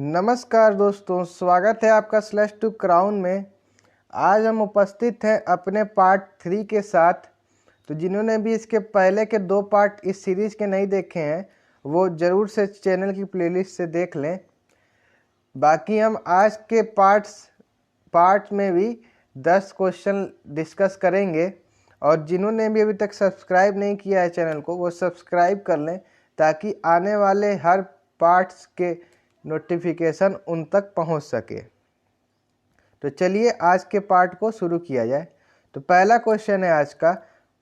नमस्कार दोस्तों, स्वागत है आपका स्लैश टू क्राउन में। आज हम उपस्थित हैं अपने पार्ट 3 के साथ। तो जिन्होंने भी इसके पहले के 2 पार्ट इस सीरीज़ के नहीं देखे हैं वो ज़रूर से चैनल की प्लेलिस्ट से देख लें। बाकी हम आज के पार्ट में भी 10 क्वेश्चन डिस्कस करेंगे। और जिन्होंने भी अभी तक सब्सक्राइब नहीं किया है चैनल को वो सब्सक्राइब कर लें ताकि आने वाले हर पार्ट्स के नोटिफिकेशन उन तक पहुंच सके। तो चलिए आज के पार्ट को शुरू किया जाए। तो पहला क्वेश्चन है आज का,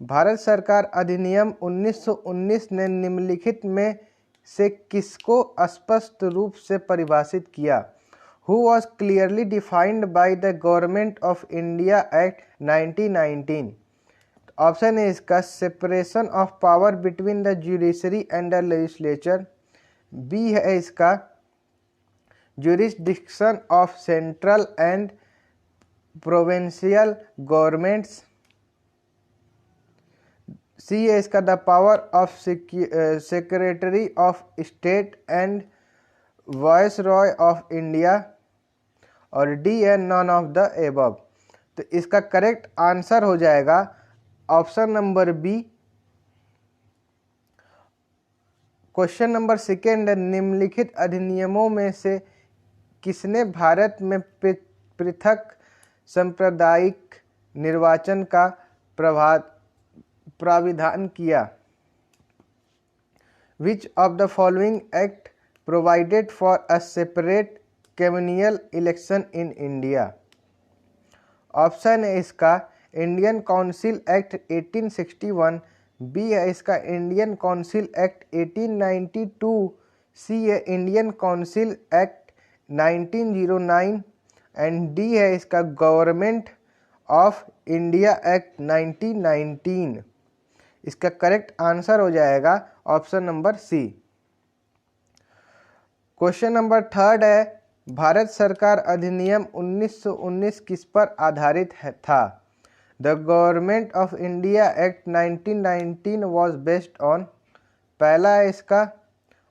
भारत सरकार अधिनियम 1919 ने निम्नलिखित में से किसको स्पष्ट रूप से परिभाषित किया? Who was clearly defined by the Government of India Act 1919? Option है इसका separation of power between the judiciary and the legislature. B है इसका jurisdiction of central and provincial governments। C है इसका the power of secretary of state and viceroy of India. और D है none of the above. तो इसका correct answer हो जाएगा option number B. Question number second, निम्नलिखित अधिनियमों में से किसने भारत में पृथक सांप्रदायिक निर्वाचन का प्राविधान किया? विच of the following act provided for a separate communal election in India? Option है इसका इंडियन काउंसिल एक्ट 1861। बी है इसका इंडियन काउंसिल एक्ट 1892। सी है Indian council act 1909 and D है इसका गवर्नमेंट ऑफ इंडिया एक्ट 1919। इसका करेक्ट आंसर हो जाएगा option number C. Question number third है, भारत सरकार अधिनियम 1919 किस पर आधारित था? The government of India act 1919 was based on. पहला है इसका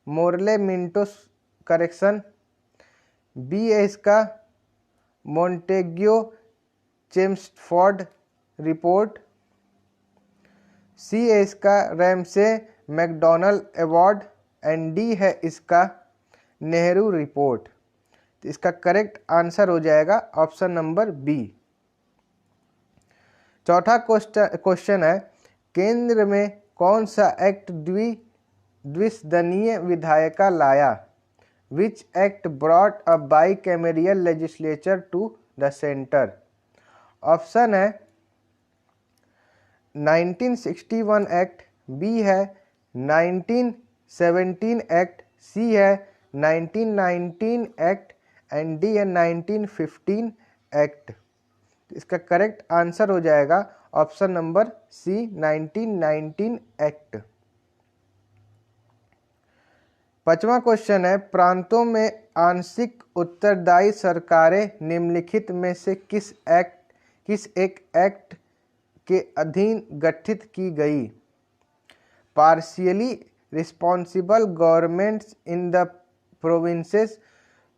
मोरले मिंटो करेक्शन। बी है इसका मोंटेग्यू चेम्सफोर्ड रिपोर्ट। सी है इसका Ramsay MacDonald award and D है इसका नेहरू रिपोर्ट। तो इसका करेक्ट आंसर हो जाएगा ऑप्शन नंबर बी। चौथा क्वेश्चन है, केंद्र में कौन सा एक्ट द्विसदनीय विधायिका लाया? Which act brought a bicameral legislature to the center? Option है 1961 एक्ट। बी है 1917 एक्ट। सी है 1919 एक्ट एंड डी है 1915 एक्ट। इसका करेक्ट आंसर हो जाएगा ऑप्शन नंबर सी 1919 एक्ट। पांचवा क्वेश्चन है, प्रांतों में आंशिक उत्तरदायी सरकारें निम्नलिखित में से किस एक एक्ट के अधीन गठित की गई? Partially responsible governments in the provinces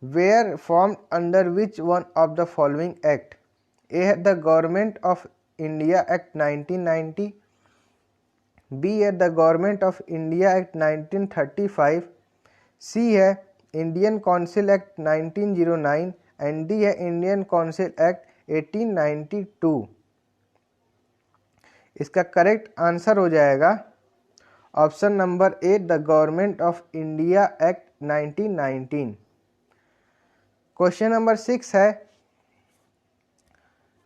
were formed under which one of the following act? A है the government of India act 1990। B है the government of India act 1935। C है Indian council act 1909 and D है Indian council act 1892। इसका correct answer हो जाएगा option number A the government of India act 1919। Question number 6 है,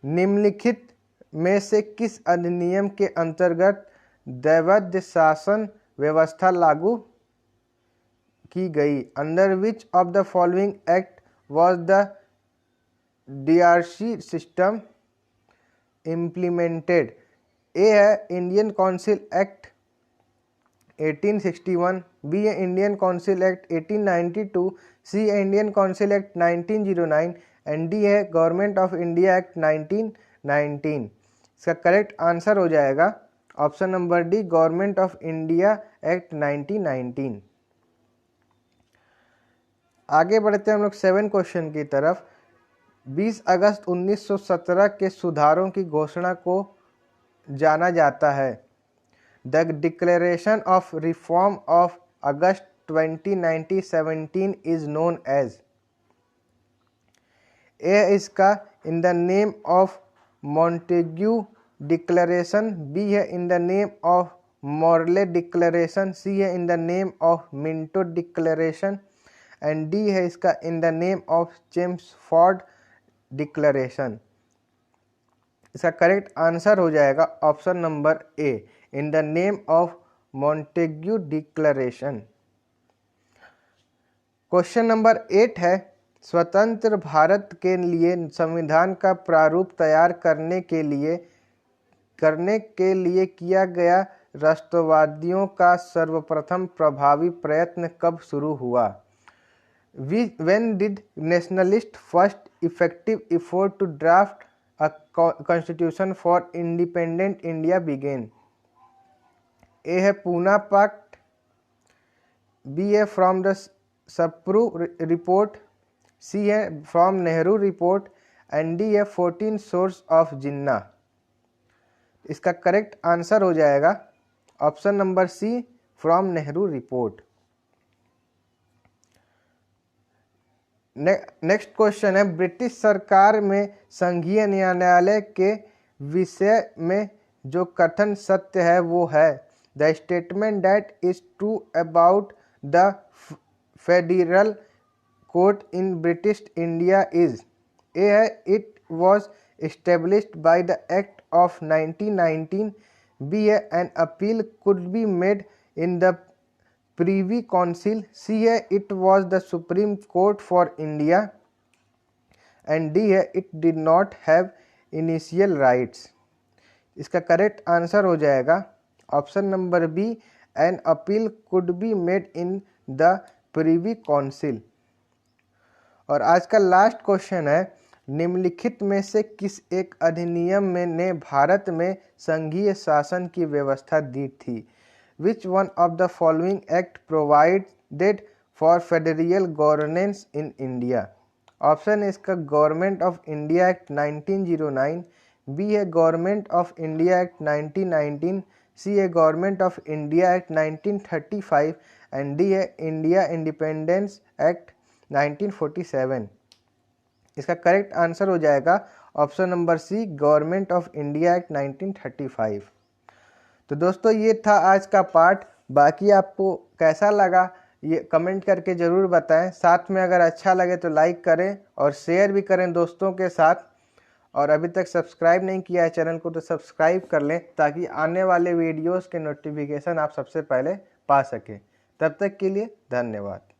निम्नलिखित में से किस अधिनियम के अंतर्गत दैवध्य शासन व्यवस्था लागू की गई? Under which of the following act was the DRC system implemented? A है इंडियन काउंसिल एक्ट 1861। बी है इंडियन काउंसिल एक्ट 1892। सी है Indian council act 1909 and D है गवर्नमेंट ऑफ इंडिया एक्ट 1919। इसका करेक्ट आंसर हो जाएगा option number D government of India act 1919। आगे बढ़ते हैं हम लोग 7 क्वेश्चन की तरफ। 20 अगस्त 1917 के सुधारों की घोषणा को जाना जाता है। The declaration of reform of August 2017 is known as. A है इसका in the name of Montague declaration, B है in the name of Morley declaration, C है in the name of Minto declaration and D है इसका in the name of Chelmsford declaration. इसका correct answer हो जाएगा option number A, in the name of Montague declaration. Question number 8 है, स्वतंत्र भारत के लिए संविधान का प्रारूप तैयार करने के लिए किया गया राष्ट्रवादियों का सर्वप्रथम प्रभावी प्रयत्न कब शुरू हुआ? When did nationalists first effective effort to draft a constitution for independent India began? A है पूना पैक्ट, बी है from the Sapru report, C है from Nehru report and D है 14 सोर्स ऑफ जिन्ना। इसका करेक्ट आंसर हो जाएगा option number C, from Nehru report. Next question है, British सरकार में संघीय न्यायालय के विषय में जो कथन सत्य है वो है, the statement that is true about the federal court in British India is. A है it was established by the act of 1919, B है an appeal could be made in the privy council, C है it was the supreme court for India and D है it did not have initial rights. इसका correct answer हो जाएगा option number B, an appeal could be made in the privy council. और आज का last question है, निम्नलिखित में से किस एक अधिनियम ने भारत में संघीय शासन की व्यवस्था दी थी? Which one of the following act provided for federal governance in India? Option है इसका government of India act 1909, B है government of India act 1919, C है government of India act 1935 and D है इंडिया इंडिपेंडेंस एक्ट 1947। इसका correct answer हो जाएगा option number C, government of India act 1935। तो दोस्तों ये था आज का पार्ट। बाकी आपको कैसा लगा ये कमेंट करके ज़रूर बताएं। साथ में अगर अच्छा लगे तो लाइक करें और शेयर भी करें दोस्तों के साथ। और अभी तक सब्सक्राइब नहीं किया है चैनल को तो सब्सक्राइब कर लें ताकि आने वाले वीडियोस के नोटिफिकेशन आप सबसे पहले पा सकें। तब तक के लिए धन्यवाद।